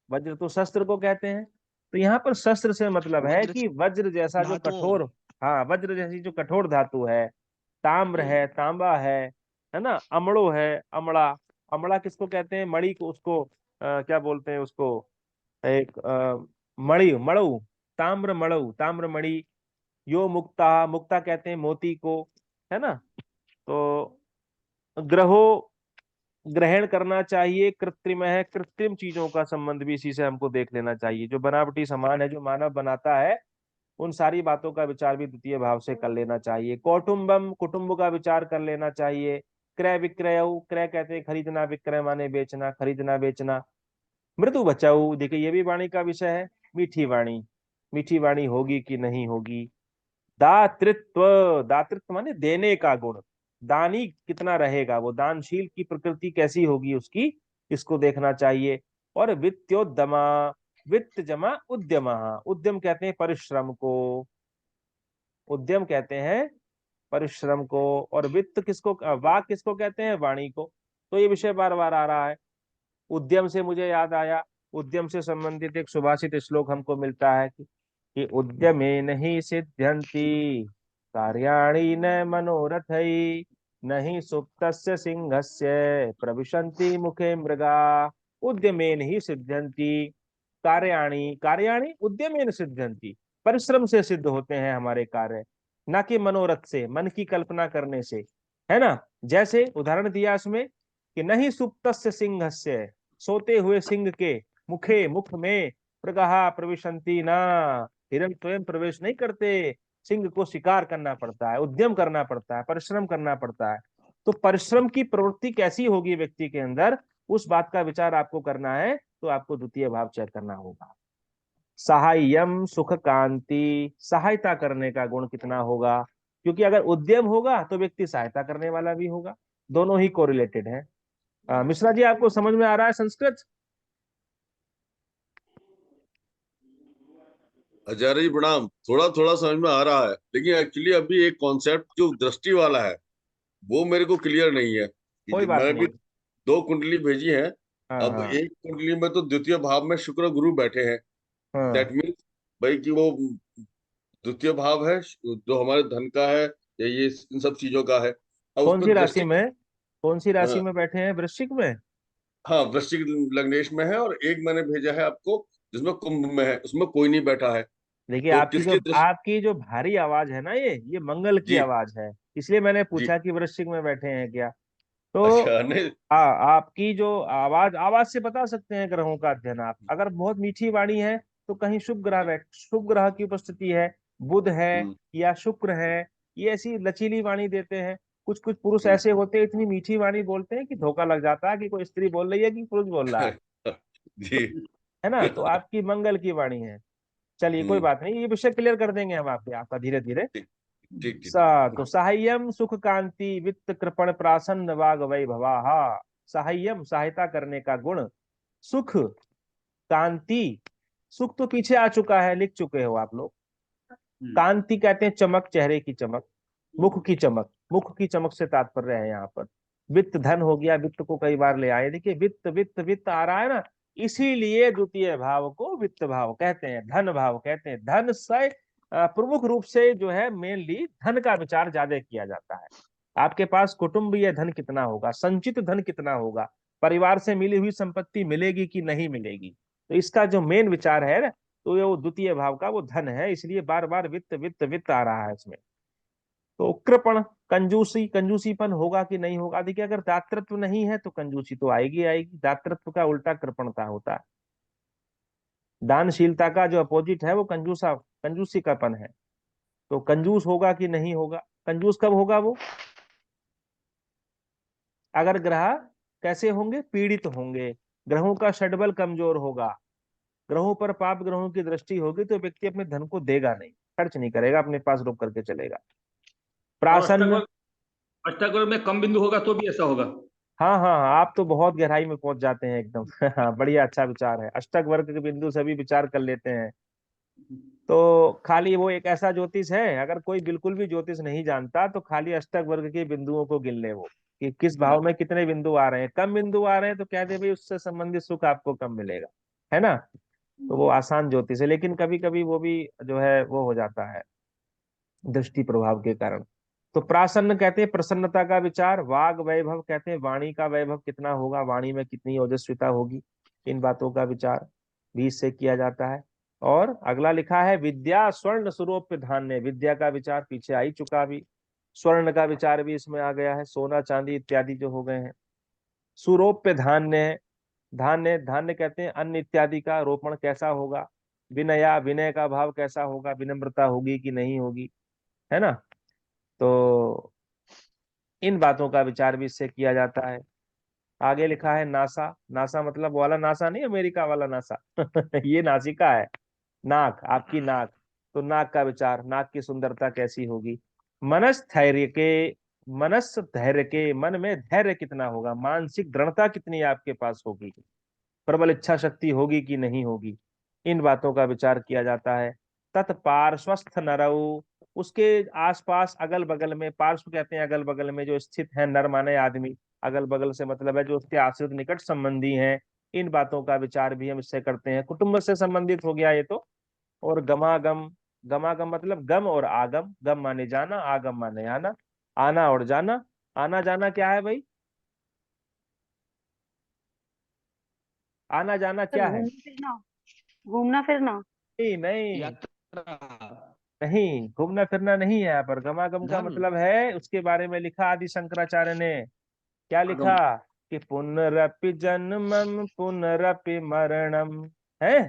Speaker 1: वज्र तो शस्त्र को कहते हैं। तो यहाँ पर शस्त्र से मतलब है
Speaker 3: वज्र
Speaker 1: कि वज्र जैसा जो
Speaker 3: धातुओं।
Speaker 1: कठोर, हाँ, वज्र जैसी जो कठोर धातु है, ताम्र है, तांबा है ना? अमड़ो है, अमड़ा, अमड़ा किसको कहते हैं? मणि को, उसको क्या बोलते हैं उसको? एक मणि, मणु, ताम्र मणु, ताम्र मणि। यो मुक्ता, मुक्ता कहते हैं मोती को, है ना? तो ग्रहो, ग्रहण करना चाहिए, कृत्रिम है, कृत्रिम चीजों का संबंध भी इसी से हमको देख लेना चाहिए। जो बनावटी सामान है जो मानव बनाता है, उन सारी बातों का विचार भी द्वितीय भाव से कर लेना चाहिए। कौटुंबम, कुटुंब का विचार कर लेना चाहिए। क्रय विक्रय, क्रय कहते हैं खरीदना, विक्रय माने बेचना, खरीदना बेचना। मृदु बचाऊ, देखिए ये भी वाणी का विषय है, मीठी वाणी, मीठी वाणी होगी कि नहीं होगी। दातृत्व, दातृत्व माने देने का गुण, दानी कितना रहेगा, वो दानशील की प्रकृति कैसी होगी उसकी, इसको देखना चाहिए। और वित्तोद्यमा, वित्त जमा उद्यम, उद्यम कहते हैं परिश्रम को, उद्यम कहते हैं परिश्रम को। और वित्त किसको, वाक किसको कहते हैं? वाणी को। तो ये विषय बार बार आ रहा है। उद्यम से मुझे याद आया, उद्यम से संबंधित एक सुभाषित श्लोक हमको मिलता है कि उद्यमेन हि सिद्ध्यन्ति कार्याणि न मनोरथै, नहीं सुप्तस्य सिंहस्य प्रविशन्ति मुखे मृगा। उद्यमेन ही सिद्ध्यन्ति कार्याणि, कार्याणि उद्यमेन सिद्ध्यन्ति, परिश्रम से सिद्ध होते हैं हमारे कार्य, ना कि मनोरथ से, मन की कल्पना करने से, है ना? जैसे उदाहरण दिया इसमें कि नहीं सुप्तस्य सिंहस्य, सोते हुए सिंह के मुखे, मुख में, मृगहा प्रविशन्ति ना, हिरण स्वयं प्रवेश नहीं करते, सिंह को शिकार करना पड़ता है, उद्यम करना पड़ता है, परिश्रम करना पड़ता है। तो परिश्रम की प्रवृत्ति कैसी होगी व्यक्ति के अंदर, उस बात का विचार आपको करना है, तो आपको द्वितीय भाव चेक करना होगा। सहायम, सुख कांति, सहायता करने का गुण कितना होगा, क्योंकि अगर उद्यम होगा तो व्यक्ति सहायता करने वाला भी होगा, दोनों ही कोरिलेटेड हैं। मिश्रा जी, आपको समझ में आ रहा है संस्कृत?
Speaker 7: आचार्य जी प्रणाम। थोड़ा थोड़ा समझ में आ रहा है, लेकिन एक्चुअली अभी एक कॉन्सेप्ट जो दृष्टि वाला है वो मेरे को क्लियर नहीं है।
Speaker 1: कोई बात
Speaker 7: मैं भी
Speaker 1: नहीं।
Speaker 7: 2 कुंडली भेजी है।
Speaker 1: हाँ
Speaker 7: अब
Speaker 1: हाँ
Speaker 7: एक कुंडली में तो द्वितीय भाव में शुक्र गुरु बैठे हैं।
Speaker 1: हाँ।
Speaker 7: दैट मीन्स भाई कि वो द्वितीय भाव है जो हमारे धन का है या ये इन सब चीजों का है। अब उस
Speaker 1: कौन सी
Speaker 7: पर
Speaker 1: राशि
Speaker 7: दृष्टि।
Speaker 1: में? कौन सी राशि
Speaker 7: हाँ,
Speaker 1: में बैठे हैं? वृश्चिक में?
Speaker 7: हाँ, वृश्चिक लग्नेश में है, और एक मैंने भेजा है आपको जिसमें कुंभ में है, उसमें कोई नहीं बैठा है।
Speaker 1: देखिए,
Speaker 7: तो किसकी दृष्टि?
Speaker 1: आपकी जो भारी आवाज है ना, ये मंगल की
Speaker 7: जी
Speaker 1: आवाज है, इसलिए मैंने
Speaker 7: जी।
Speaker 1: पूछा कि वृश्चिक में बैठे हैं क्या। तो
Speaker 7: अच्छा, नहीं।
Speaker 1: हाँ, आपकी जो आवाज आवाज से बता सकते हैं ग्रहों का अध्ययन आप। अगर बहुत मीठी वाणी है तो कहीं शुभ ग्रह की उपस्थिति है, बुध है
Speaker 7: हम्म,
Speaker 1: या शुक्र है, ये ऐसी लचीली वाणी देते हैं। कुछ कुछ पुरुष
Speaker 7: हम्म।
Speaker 1: ऐसे होते हैं, इतनी मीठी वाणी बोलते हैं कि धोखा लग जाता है कि कोई स्त्री बोल रही है कि पुरुष बोल रहा है।
Speaker 7: जी।
Speaker 1: है ना? तो आपकी मंगल की वाणी है। चलिए, कोई
Speaker 7: हम्म।
Speaker 1: बात नहीं, ये विषय क्लियर कर देंगे हम आपका धीरे धीरे।
Speaker 7: ठीक ठीक ठीक।
Speaker 1: तो साह्यम सुख कांति वित्त कृपण प्रासन्न वाग वैभवा। साह्यम, सहायता करने का गुण। सुख, कांति। सुख तो पीछे आ चुका है, लिख चुके हो आप लोग। कांति कहते हैं चमक, चेहरे की चमक, मुख की चमक। मुख की चमक से तात्पर्य है यहाँ पर। वित्त, धन हो गया, वित्त को कई बार ले आए। देखिए, वित्त वित्त वित्त आ रहा है ना, इसीलिए द्वितीय भाव को वित्त भाव कहते हैं, धन भाव कहते हैं। धन से प्रमुख रूप से जो है मेनली धन का विचार ज्यादा किया जाता है। आपके पास कुटुंबीय धन कितना होगा, संचित धन कितना होगा, परिवार से मिली हुई संपत्ति मिलेगी कि नहीं मिलेगी, तो इसका जो मेन विचार है ना, तो ये वो द्वितीय भाव का वो धन है, इसलिए बार बार वित्त वित्त वित्त आ रहा है इसमें। तो कृपण, कंजूसी, कंजूसीपन होगा कि नहीं होगा। देखिए, अगर दातृत्व नहीं है तो कंजूसी तो आएगी आएगी। दातृत्व का उल्टा कृपणता होता है। दानशीलता का जो अपोजिट है वो कंजूसी कापन है। तो कंजूस होगा कि नहीं होगा। कंजूस कब होगा वो? अगर ग्रह कैसे होंगे? पीड़ित होंगे, ग्रहों का षडबल कमजोर होगा, ग्रहों पर पाप ग्रहों की दृष्टि होगी, तो व्यक्ति अपने धन को देगा नहीं, खर्च नहीं करेगा, अपने पास रोक करके चलेगा।
Speaker 6: और
Speaker 1: प्रासन्न।
Speaker 6: अष्टक वर्ग में कम बिंदु होगा तो भी ऐसा होगा।
Speaker 1: हाँ हाँ हाँ, आप तो बहुत गहराई में पहुंच जाते हैं एकदम। हाँ, बढ़िया, अच्छा विचार है। अष्टक वर्ग के बिंदु सभी विचार कर लेते हैं। तो खाली वो एक ऐसा ज्योतिष है, अगर कोई बिल्कुल भी ज्योतिष नहीं जानता तो खाली अष्टक वर्ग के बिंदुओं को गिन ले वो, कि किस भाव में कितने बिंदु आ रहे हैं। कम बिंदु आ रहे हैं तो कह दे भाई उससे संबंधित सुख आपको कम मिलेगा, है ना? तो वो आसान ज्योतिष है, लेकिन कभी कभी वो भी जो है वो हो जाता है दृष्टि प्रभाव के कारण। तो प्रासन्न कहते हैं प्रसन्नता का विचार। वाग वैभव कहते हैं वाणी का वैभव कितना होगा, वाणी में कितनी ओजस्विता होगी, इन बातों का विचार भी इससे किया जाता है। और अगला लिखा है विद्या स्वर्ण स्वरूप धान्य। विद्या का विचार पीछे आ ही चुका भी, स्वर्ण का विचार भी इसमें आ गया है, सोना चांदी इत्यादि जो हो गए हैं। सुरोप्य धान्य है। धान्य, धान्य कहते हैं अन्न इत्यादि का रोपण कैसा होगा। विनया, विनय का भाव कैसा होगा, विनम्रता होगी कि नहीं होगी, है ना? तो इन बातों का विचार भी इससे किया जाता है। आगे लिखा है नासा। नासा मतलब वो वाला नासा नहीं, अमेरिका वाला नासा। ये नासिका है, नाक, आपकी नाक। तो नाक का विचार, नाक की सुंदरता कैसी होगी। मनस्थैर्य के, मनस धैर्य के, मन में धैर्य कितना होगा, मानसिक दृढ़ता कितनी आपके पास होगी, प्रबल इच्छा शक्ति होगी कि नहीं होगी, इन बातों का विचार किया जाता है। तत्पार्श्वस्थ नरऊ, उसके आसपास अगल बगल में, पार्श्व कहते हैं अगल बगल में जो स्थित है, नर माने आदमी, अगल बगल से मतलब है जो उसके आश्रित निकट संबंधी हैं, इन बातों का विचार भी हम इससे करते हैं। कुटुंब से संबंधित हो गया ये तो। और गमागम, गमागम मतलब गम और आगम। गम माने जाना, आगम माने आना, आना और जाना। आना जाना क्या है भाई? आना जाना
Speaker 2: सर
Speaker 1: क्या है?
Speaker 2: घूमना फिरना, घूमना फिरना।
Speaker 1: नहीं नहीं
Speaker 3: यात्रा,
Speaker 1: नहीं, घूमना फिरना नहीं है यहाँ पर। गमागम का
Speaker 3: धन।
Speaker 1: मतलब है, उसके बारे में लिखा आदि शंकराचार्य ने। क्या
Speaker 6: आगम।
Speaker 1: लिखा? कि पुनरपि जन्मम पुनरपि मरणम, है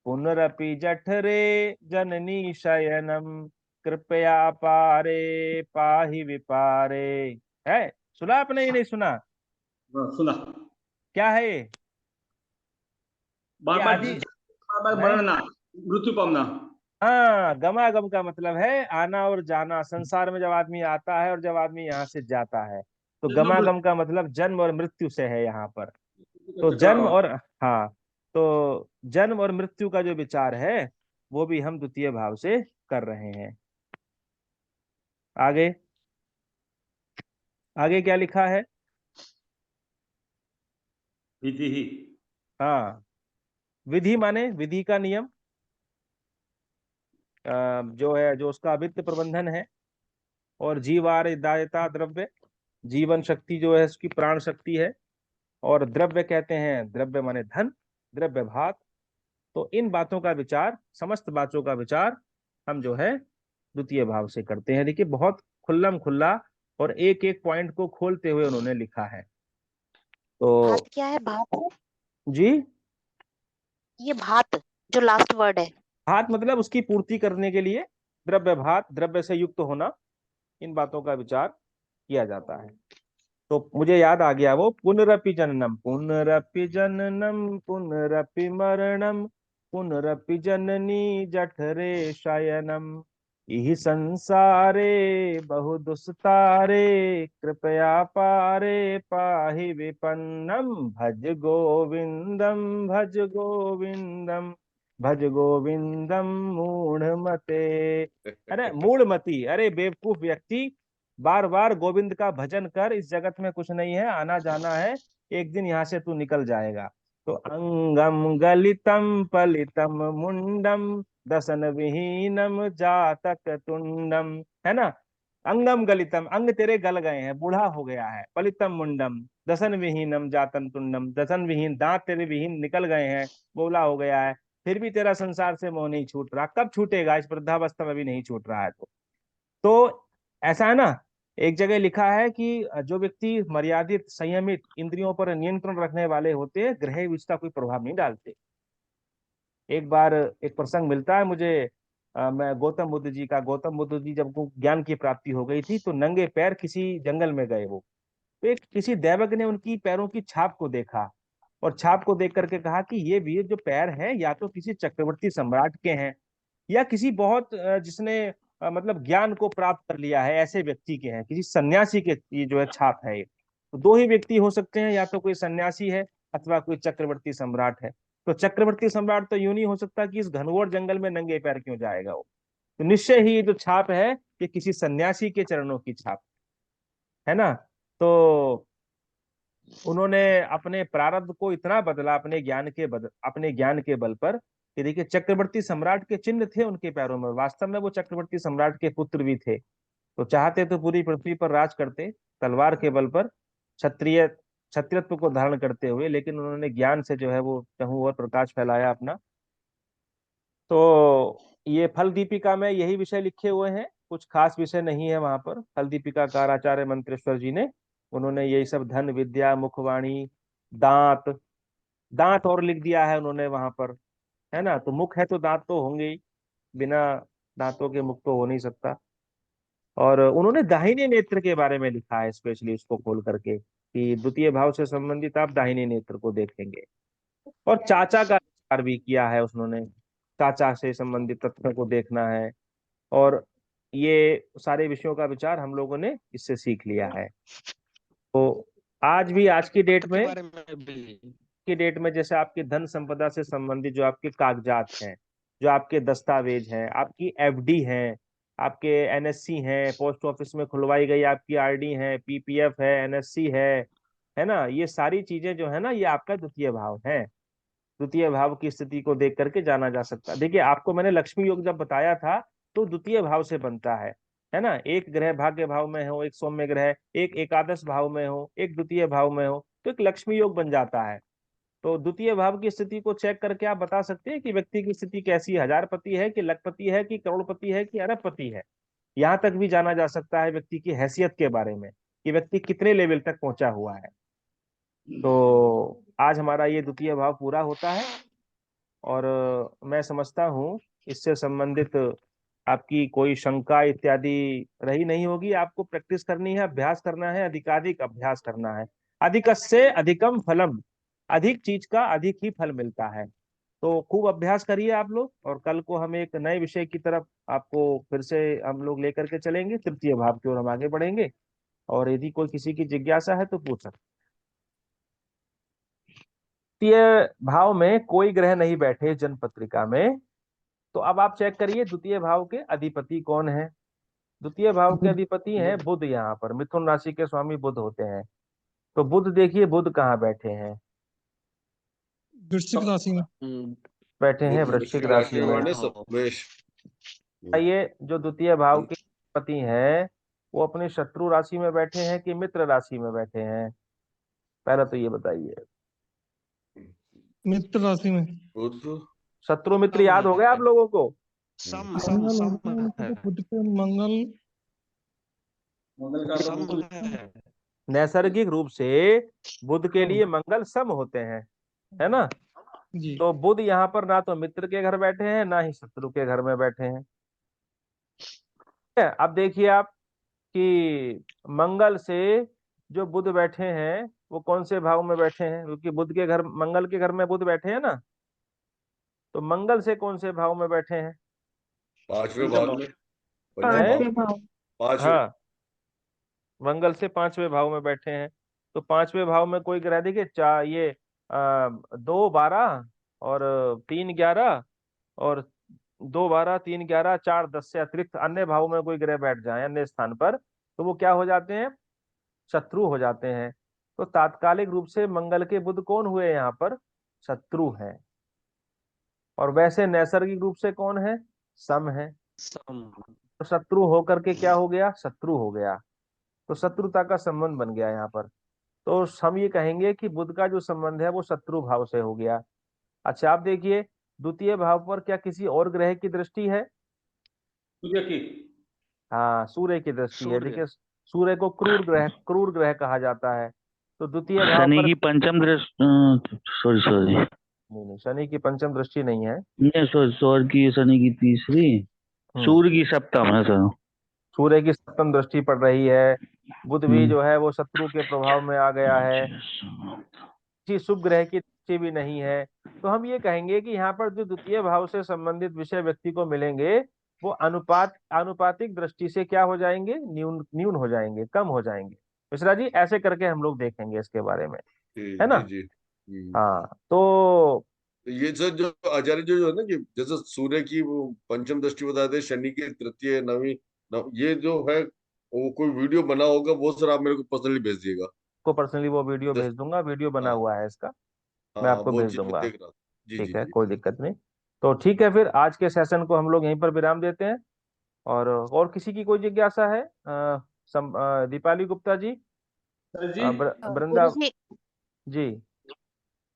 Speaker 1: पुनरपि जठरे जननी शयनम, कृपया पारे पाहि विपारे। है, सुना आपने? ये नहीं सुना?
Speaker 6: सुना।
Speaker 1: क्या है ये?
Speaker 6: बार
Speaker 1: ये
Speaker 6: बार
Speaker 1: आदि
Speaker 6: बार बार
Speaker 1: नहीं।
Speaker 6: मरना, मृत्यु पाना।
Speaker 1: हाँ, गमागम का मतलब है आना और जाना। संसार में जब आदमी आता है और जब आदमी यहाँ से जाता है। तो गमागम का मतलब जन्म और मृत्यु से है यहाँ पर। तो
Speaker 6: अच्छा,
Speaker 1: जन्म और, हाँ, तो जन्म और मृत्यु का जो विचार है वो भी हम द्वितीय भाव से कर रहे हैं। आगे, आगे क्या लिखा है?
Speaker 6: विधि ही।
Speaker 1: हाँ, विधि माने विधि का नियम, जो है, जो उसका वित्त प्रबंधन है। और जीवार दायता द्रव्य, जीवन शक्ति जो है उसकी प्राण शक्ति है। और द्रव्य कहते हैं, द्रव्य माने धन, द्रव्य भात। तो इन बातों का विचार, समस्त बातों का विचार हम जो है द्वितीय भाव से करते हैं। देखिए बहुत खुल्लम खुल्ला और एक एक पॉइंट को खोलते हुए उन्होंने लिखा है। तो
Speaker 8: भात क्या है? भात,
Speaker 1: जी,
Speaker 8: ये भात जो लास्ट वर्ड है।
Speaker 1: भात मतलब उसकी पूर्ति करने के लिए द्रव्य भात, द्रव्य से युक्त होना, इन बातों का विचार किया जाता है। तो मुझे याद आ गया वो पुनरपि जननम, पुनरपि जननम पुनरपि मरणम, पुनरपि जननी जठरे शयनम, इहि संसारे बहु दुस्तारे, कृपया पारे पाहि विपन्नम, भज गोविंदम भज गोविंदम भज गोविंदम मूढ़मते। अरे मूढ़मती, अरे बेवकूफ व्यक्ति, बार बार गोविंद का भजन कर, इस जगत में कुछ नहीं है, आना जाना है, एक दिन यहाँ से तू निकल जाएगा। तो अंगम गलितम पलितम मुंडम, दसन विहीनम जातक तुंडम, है ना। अंगम गलितम, अंग तेरे गल गए हैं, बूढ़ा हो गया है। पलितम मुंडम, दसन विहीनम जातन तुंडम, दसन विहीन, दांत तेरे विहीन निकल गए हैं, बोला हो गया है। फिर भी तेरा संसार से मोह नहीं छूट रहा, कब छूटेगा? इस वृद्धावस्था में भी नहीं छूट रहा है। तो ऐसा है ना, एक जगह लिखा है कि जो व्यक्ति मर्यादित, संयमित, इंद्रियों पर नियंत्रण रखने वाले होते हैं, ग्रह विष का कोई प्रभाव नहीं डालते। एक बार एक प्रसंग मिलता है मुझे, मैं गौतम बुद्ध जी का, गौतम बुद्ध जी जब को ज्ञान की प्राप्ति हो गई थी तो नंगे पैर किसी जंगल में गए वो। तो एक किसी दैवज्ञ ने उनकी पैरों की छाप को देखा, और छाप को देख करके कहा कि ये वीर जो पैर हैं या तो किसी चक्रवर्ती सम्राट के हैं, या किसी बहुत जिसने मतलब ज्ञान को प्राप्त कर लिया है ऐसे व्यक्ति के हैं, किसी सन्यासी के ये जो है छाप है ये। तो दो ही व्यक्ति हो सकते हैं, या तो कोई सन्यासी है अथवा कोई चक्रवर्ती सम्राट है। तो चक्रवर्ती सम्राट तो यूं नहीं हो सकता कि इस घनघोर जंगल में नंगे पैर क्यों जाएगा वो। तो निश्चय ही ये जो छाप है ये किसी सन्यासी के चरणों की छाप है ना। तो उन्होंने अपने प्रारब्ध को इतना बदला अपने ज्ञान के बल पर, कि देखिए चक्रवर्ती सम्राट के चिन्ह थे उनके पैरों में, वास्तव में वो चक्रवर्ती सम्राट के पुत्र भी थे। तो चाहते तो पूरी पृथ्वी पर राज करते तलवार के बल पर, क्षत्रिय क्षत्रियत्व को धारण करते हुए, लेकिन उन्होंने ज्ञान से जो है वो चहुं ओर प्रकाश फैलाया अपना। तो ये फल दीपिका में यही विषय लिखे हुए हैं, कुछ खास विषय नहीं है वहां पर। फल दीपिकाकार आचार्य मंत्रेश्वर जी ने, उन्होंने यही सब धन विद्या मुखवाणी दांत, दांत और लिख दिया है उन्होंने वहां पर, है ना। तो मुख है तो दांत तो होंगे ही, बिना दांतों के मुख तो हो नहीं सकता। और उन्होंने दाहिने नेत्र के बारे में लिखा है स्पेशली, उसको खोल करके, कि द्वितीय भाव से संबंधित आप दाहिने नेत्र को देखेंगे। और चाचा का विचार भी किया है उन्होंने, चाचा से संबंधित तथ्यों को देखना है। और ये सारे विषयों का विचार हम लोगों ने इससे सीख लिया है। तो आज भी, आज की डेट
Speaker 3: के
Speaker 1: में,
Speaker 3: बारे में भी।
Speaker 1: जैसे आपकी धन संपदा से संबंधित जो आपके कागजात हैं, जो आपके दस्तावेज हैं, आपकी एफडी हैं, आपके एनएससी हैं, पोस्ट ऑफिस में खुलवाई गई आपकी आरडी है, पीपीएफ है, एनएससी है ना, ये सारी चीजें जो है ना, ये आपका द्वितीय भाव है। द्वितीय भाव की स्थिति को देख करके जाना जा सकता है। देखिए आपको मैंने लक्ष्मी योग जब बताया था, तो द्वितीय भाव से बनता है ना। एक ग्रह भाग्य भाव में हो, एक सौम्य ग्रह, एक एकादश भाव में हो, एक द्वितीय भाव में हो, तो एक लक्ष्मी योग बन जाता है। तो द्वितीय भाव की स्थिति को चेक करके आप बता सकते हैं कि व्यक्ति की स्थिति कैसी है, हजारपति है कि लखपति है कि करोड़पति है कि अरबपति है। यहाँ तक भी जाना जा सकता है व्यक्ति की हैसियत के बारे में, कि व्यक्ति कितने लेवल तक पहुंचा हुआ है। तो आज हमारा ये द्वितीय भाव पूरा होता है, और मैं समझता हूँ इससे संबंधित आपकी कोई शंका इत्यादि रही नहीं होगी। आपको प्रैक्टिस करनी है, अभ्यास करना है, अधिकाधिक अभ्यास करना है। अधिकस्य अधिकम फलम, अधिक चीज का अधिक ही फल मिलता है। तो खूब अभ्यास करिए आप लोग, और कल को हम एक नए विषय की तरफ आपको फिर से हम लोग लेकर के चलेंगे, तृतीय भाव की ओर हम आगे बढ़ेंगे। और यदि कोई किसी की जिज्ञासा है तो पूछ सकते। द्वितीय भाव में कोई ग्रह नहीं बैठे जन्म पत्रिका में, तो अब आप चेक करिए द्वितीय भाव के अधिपति कौन है। द्वितीय भाव के अधिपति हैं बुध, यहाँ पर मिथुन राशि के स्वामी बुध होते हैं। तो बुध देखिए, बुध कहाँ बैठे हैं,
Speaker 4: वृश्चिक राशि में।
Speaker 1: बैठे हैं
Speaker 7: बुध
Speaker 1: वृश्चिक राशि में।
Speaker 7: माने मेष।
Speaker 1: ये जो द्वितीय भाव के अधिपति हैं वो अपनी शत्रु राशि में बैठे हैं कि मित्र राशि में बैठे हैं, पहले तो ये बताइए।
Speaker 4: मित्र राशि में।
Speaker 7: बुध
Speaker 1: शत्रु मित्र याद हो गया आप लोगों को?
Speaker 4: मंगल होते हैं उनके बुध पे, मंगल
Speaker 6: मंगल का तो
Speaker 1: नैसर्गिक रूप से बुध के लिए मंगल सम होते हैं, है ना।
Speaker 4: जी।
Speaker 1: तो बुध यहाँ पर ना तो मित्र के घर बैठे हैं ना ही शत्रु के घर में बैठे हैं। ठीक है, अब देखिए आप कि मंगल से जो बुध बैठे हैं वो कौन से भाव में बैठे हैं, क्योंकि बुध के घर, मंगल के घर में बुध बैठे हैं ना, तो मंगल से कौन से भाव में बैठे हैं?
Speaker 7: पांचवें भाव में।
Speaker 1: पांचवें
Speaker 2: भाव।
Speaker 7: पांचवें।
Speaker 1: हाँ, मंगल से पांचवें भाव में बैठे हैं। तो पांचवें भाव में कोई ग्रह देखिए, चार ये 2 12 और 3 11 और 2 12 3 11 4 10 से अतिरिक्त अन्य भाव में कोई ग्रह बैठ जाए अन्य स्थान पर, तो वो क्या हो जाते हैं, शत्रु हो जाते हैं। तो तात्कालिक रूप से मंगल के बुध कौन हुए यहाँ पर, शत्रु हैं। और वैसे नैसर्गिक रूप से कौन है, सम है। तो शत्रु होकर के क्या हो गया, शत्रु हो गया। तो शत्रुता का संबंध बन गया यहाँ पर। तो हम ये कहेंगे कि बुध का जो संबंध है वो शत्रु भाव से हो गया। अच्छा, आप देखिए द्वितीय भाव पर क्या किसी और ग्रह की दृष्टि है?
Speaker 6: सूर्य की।
Speaker 1: हाँ, सूर्य की दृष्टि है। देखिए सूर्य को क्रूर ग्रह कहा जाता है। तो द्वितीय भाव
Speaker 5: शनि
Speaker 1: पर
Speaker 5: की पंचम दृष्टि, सॉरी
Speaker 1: नहीं, शनि की पंचम दृष्टि नहीं है।
Speaker 5: नहीं, सौर की, शनि की तीसरी, सूर्य की सप्तम है सर।
Speaker 1: सूर्य की सप्तम दृष्टि पड़ रही है। बुध भी
Speaker 5: हम्म।
Speaker 1: जो है वो शत्रु के प्रभाव में आ गया है, किसी शुभ ग्रह की दृष्टि भी नहीं है। तो हम ये कहेंगे कि यहाँ पर जो द्वितीय भाव से संबंधित विषय व्यक्ति को मिलेंगे वो आनुपातिक दृष्टि से क्या हो जाएंगे, न्यून न्यून हो जाएंगे, कम हो जाएंगे। मिश्रा जी ऐसे करके हम लोग देखेंगे इसके बारे में,
Speaker 7: जी
Speaker 1: है ना।
Speaker 7: जी जी।
Speaker 1: हाँ, तो
Speaker 7: तो ये सर जो आचार्य जो है ना कि जैसे सूर्य की वो पंचम दृष्टि बताते, शनि की तृतीय नवी ये जो है वो कोई वीडियो बना होगा वो सर आप मेरे को पर्सनली भेज दिएगा।
Speaker 1: को पर्सनली वो वीडियो भेज
Speaker 7: जस्ट
Speaker 1: दूंगा, वीडियो बना
Speaker 7: हाँ
Speaker 1: हुआ है इसका, मैं
Speaker 7: हाँ,
Speaker 1: आपको
Speaker 7: वो
Speaker 1: भेज
Speaker 7: चीज मैं
Speaker 1: दूंगा।
Speaker 7: देख रहा था। जी जी
Speaker 1: ठीक है,
Speaker 7: जी।
Speaker 1: कोई दिक्कत नहीं। तो ठीक है, फिर आज के सेशन को हम लोग यहीं पर विराम देते हैं। और किसी की कोई जिज्ञासा है? दीपाली गुप्ता जी,
Speaker 6: सर जी
Speaker 1: वृंदा
Speaker 8: गुरुजी,
Speaker 1: जी।
Speaker 6: देख।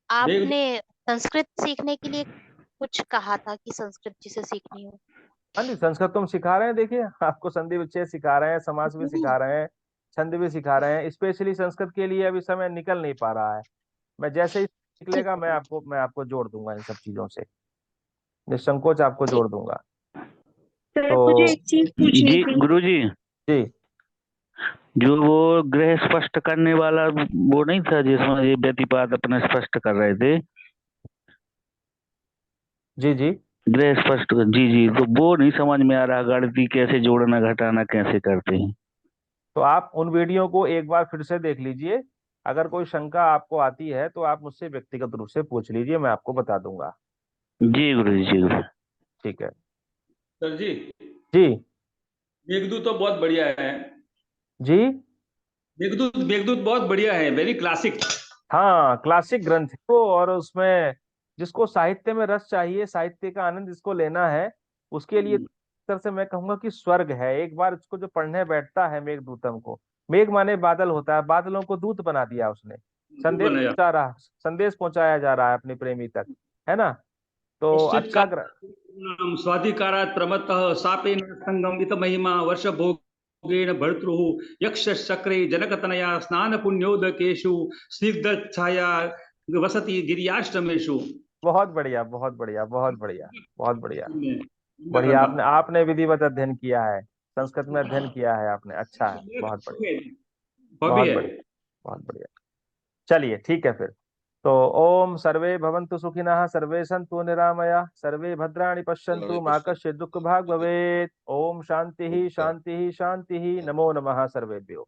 Speaker 8: आपने संस्कृत सीखने के लिए कुछ कहा था कि संस्कृत जिसे सीखनी हो।
Speaker 1: हाँ जी, संस्कृत तो हम सिखा रहे हैं। देखिए आपको संधि विच्छेद सिखा रहे हैं, समास भी सिखा रहे हैं, छंद भी सिखा रहे हैं। स्पेशली संस्कृत के लिए अभी समय निकल नहीं पा रहा है। मैं जैसे ही
Speaker 8: ठीक
Speaker 1: निकलेगा मैं आपको जोड़ दूंगा इन सब चीजों से, निसंकोच आपको
Speaker 8: ठीक।
Speaker 1: जोड़ दूंगा।
Speaker 2: सर
Speaker 1: तो
Speaker 2: मुझे एक चीज पूछनी
Speaker 5: जी
Speaker 2: थी।
Speaker 5: गुरुजी,
Speaker 1: जी
Speaker 5: जो वो ग्रह स्पष्ट करने वाला वो नहीं था जिसमें ये व्यतिपात अपना स्पष्ट कर रहे थे,
Speaker 1: जी जी
Speaker 5: ग्रह स्पष्ट, जी जी, तो वो नहीं समझ में आ रहा, गणिती कैसे जोड़ना घटाना कैसे करते हैं।
Speaker 1: तो आप उन वीडियो को एक बार फिर से देख लीजिए। अगर कोई शंका आपको आती है तो आप मुझसे व्यक्तिगत रूप से पूछ लीजिए, मैं आपको बता दूंगा।
Speaker 5: जी गुरुजी, जी गुरु।
Speaker 1: ठीक है
Speaker 6: सर जी
Speaker 1: जी।
Speaker 6: मेघदूत तो बहुत बढ़िया है।
Speaker 1: जी
Speaker 6: मेघदूत बहुत बढ़िया है, वेरी क्लासिक।
Speaker 1: हाँ, क्लासिक ग्रंथ है वो। और उसमें जिसको साहित्य में रस चाहिए, साहित्य का आनंद जिसको लेना है, उसके लिए तरह से मैं कहूंगा कि स्वर्ग है। एक बार इसको जो पढ़ने बैठता है मेघदूतम को, मेघ माने बादल होता है, बादलों को दूत बना दिया उसने,
Speaker 6: बनाया
Speaker 1: संदेश पहुंचाया जा रहा है अपने प्रेमी तक, है ना। तो
Speaker 6: निश्चित
Speaker 1: अच्छा
Speaker 6: स्वाधिकारात् प्रमत्तः सापेन संगमित महिमा वर्ष भोगेन भर्तृः यक्ष चक्रे जनकतनया स्नान पुण्योदकेषु स्निग्ध छाया वसति गिरियाष्टमेषु।
Speaker 1: बहुत बढ़िया, बहुत बढ़िया, बहुत बढ़िया, बहुत बढ़िया। बढ़िया,
Speaker 6: घंटा
Speaker 1: आपने आपने विधिवत अध्ययन किया है, संस्कृत में अध्ययन किया है आपने, अच्छा है, बहुत बढ़िया,
Speaker 6: हॉबी
Speaker 1: बहुत
Speaker 6: है।
Speaker 1: बढ़िया, बहुत बढ़िया। चलिए ठीक है फिर। तो ओम सर्वे भवन्तु सुखिनः, सर्वे सन्तु निरामया, सर्वे भद्राणि पश्यन्तु, मा कश्चित् दुःखभाग् भवेत्। ओम शांति ही शांति ही शांति ही। नमो नमः सर्वेभ्यो।